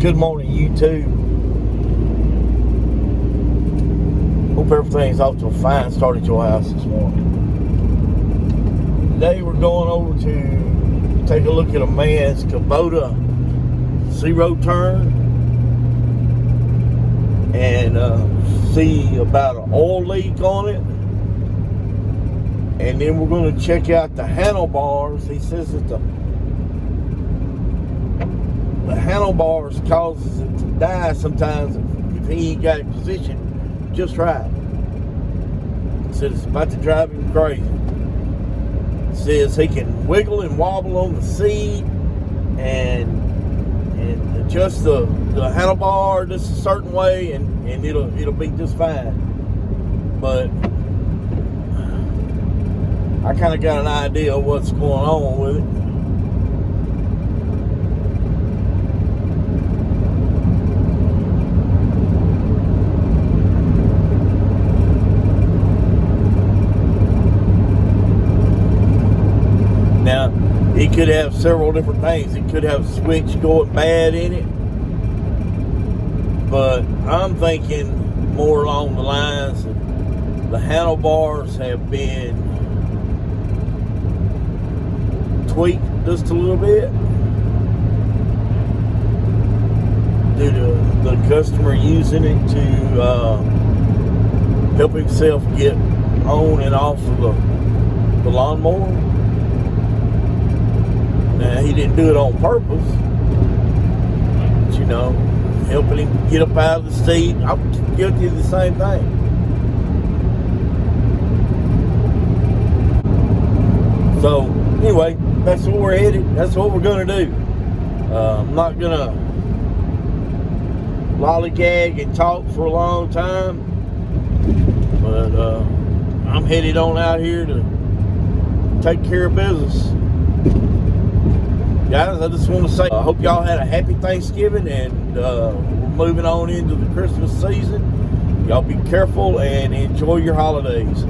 Good morning, YouTube. Hope everything's off to a fine start at your house this morning. Today we're going over to take a look at a man's Kubota zero turn and see about an oil leak on it. And then we're going to check out the handlebars. He says that the handlebars causes it to die sometimes if he ain't got it positioned just right. Says it's about to drive him crazy. Says he can wiggle and wobble on the seat and adjust the handlebar just a certain way and it'll be just fine. But I kind of got an idea of what's going on with it. Now, it could have several different things. It could have a switch going bad in it. But I'm thinking more along the lines of the handlebars have been tweaked just a little bit due to the customer using it to help himself get on and off of the lawnmower. Now, he didn't do it on purpose, but, you know, helping him get up out of the seat. I'm guilty of the same thing. So, anyway, that's where we're headed. That's what we're going to do. I'm not going to lollygag and talk for a long time, but I'm headed on out here to take care of business. Guys, I just want to say I hope y'all had a happy Thanksgiving, and we're moving on into the Christmas season. Y'all be careful and enjoy your holidays.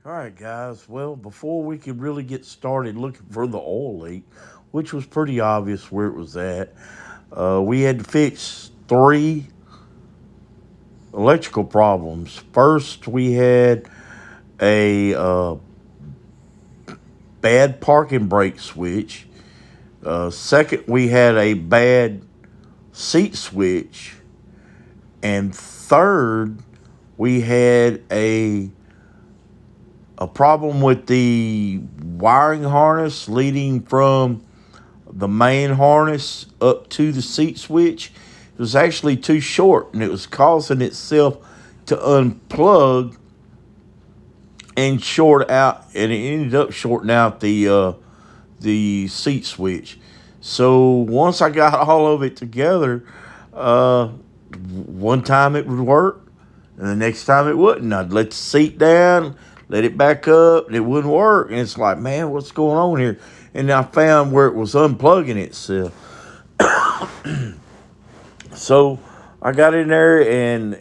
All right, guys. Well, before we could really get started looking for the oil leak, which was pretty obvious where it was at, we had to fix three electrical problems. First, we had a bad parking brake switch. Second, we had a bad seat switch. And third, we had a problem with the wiring harness leading from the main harness up to the seat switch. It was actually too short, and it was causing itself to unplug and short out, and it ended up shorting out the seat switch. So once I got all of it together, one time it would work, and the next time it wouldn't. I'd let the seat down, let it back up, and it wouldn't work. And it's like, man, what's going on here? And I found where it was unplugging itself. So I got in there and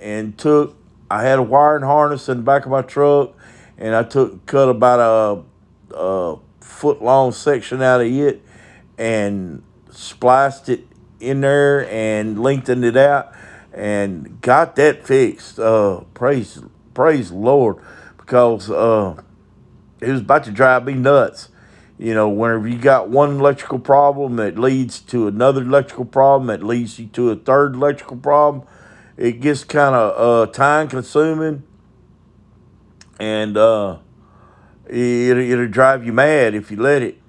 I had a wiring harness in the back of my truck, and I cut about a foot long section out of it and spliced it in there and lengthened it out and got that fixed. Praise the Lord, because it was about to drive me nuts. You know, whenever you got one electrical problem that leads to another electrical problem that leads you to a third electrical problem, it gets kind of time consuming, and it'll drive you mad if you let it.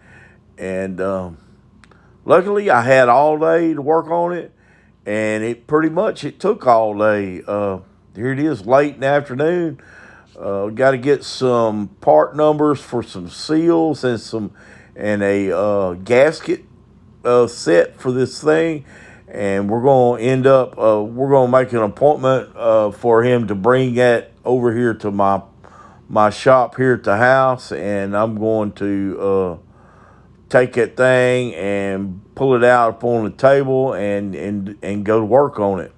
And luckily, I had all day to work on it, and it took all day. Here it is, late in the afternoon. Got to get some part numbers for some seals and a gasket set for this thing, and we're gonna make an appointment for him to bring that over here to my shop here at the house, and I'm going to take that thing and pull it out up on the table and go to work on it.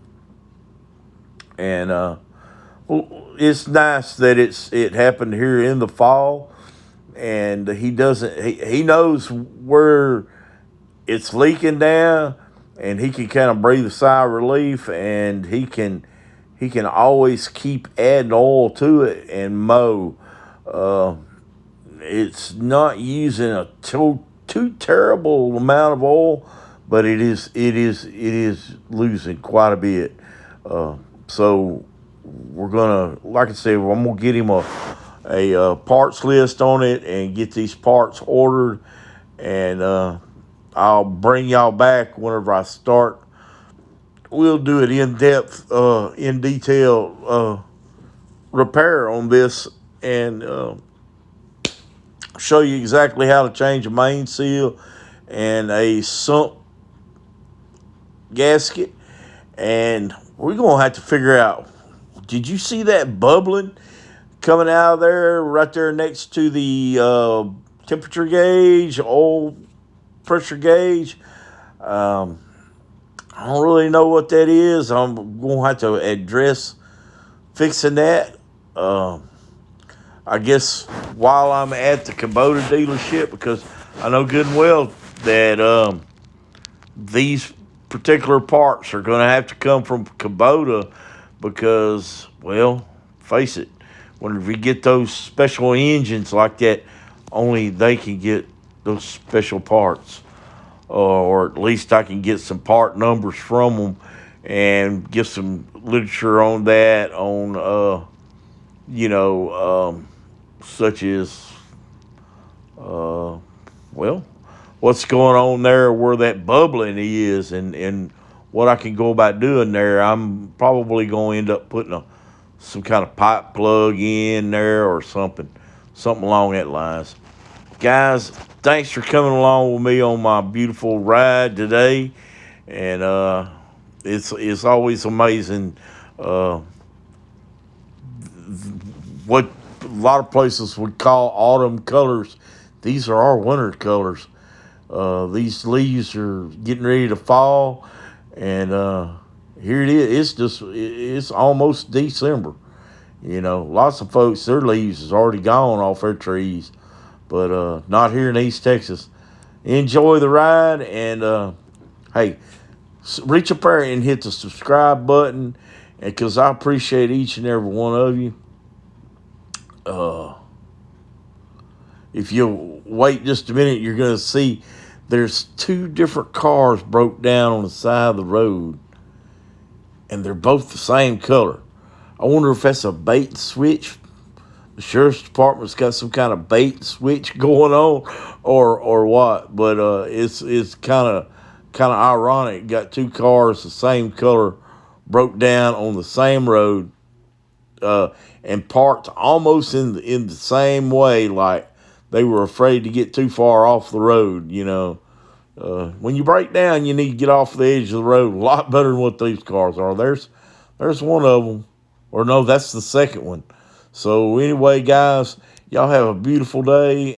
And it's nice that it happened here in the fall, and he knows where it's leaking down, and he can kind of breathe a sigh of relief, and he can always keep adding oil to it and mow. It's not using a too terrible amount of oil, but it is losing quite a bit. So we're gonna, like I said, I'm gonna get him a parts list on it and get these parts ordered, and I'll bring y'all back whenever I start. We'll do an in-depth, in detail repair on this, and show you exactly how to change a main seal and a sump gasket. And we're gonna have to figure out, did you see that bubbling coming out of there, right there next to the temperature gauge, oil pressure gauge? I don't really know what that is. I'm going to have to address fixing that. I guess while I'm at the Kubota dealership, because I know good and well that these particular parts are going to have to come from Kubota, because, well, face it, whenever you get those special engines like that, only they can get those special parts. Or at least I can get some part numbers from them and get some literature on that, such as, what's going on there, where that bubbling is, and what I can go about doing there. I'm probably going to end up putting some kind of pipe plug in there or something along that lines. Guys, thanks for coming along with me on my beautiful ride today, and it's always amazing what a lot of places would call autumn colors. These are our winter colors. These leaves are getting ready to fall, and here it is. It's almost December, You know, lots of folks, their leaves is already gone off their trees, but not here in East Texas. Enjoy the ride, and hey, reach up there and hit the subscribe button, and because I appreciate each and every one of you. If you wait just a minute, you're going to see there's 2 different cars broke down on the side of the road, and they're both the same color. I wonder if that's a bait and switch. The sheriff's department's got some kind of bait and switch going on, or what. But it's kind of ironic. Got 2 cars the same color, broke down on the same road, and parked almost in the same way, like they were afraid to get too far off the road. You know, when you break down, you need to get off the edge of the road a lot better than what these cars are. There's one of them, or no, that's the second one. So anyway, guys, y'all have a beautiful day.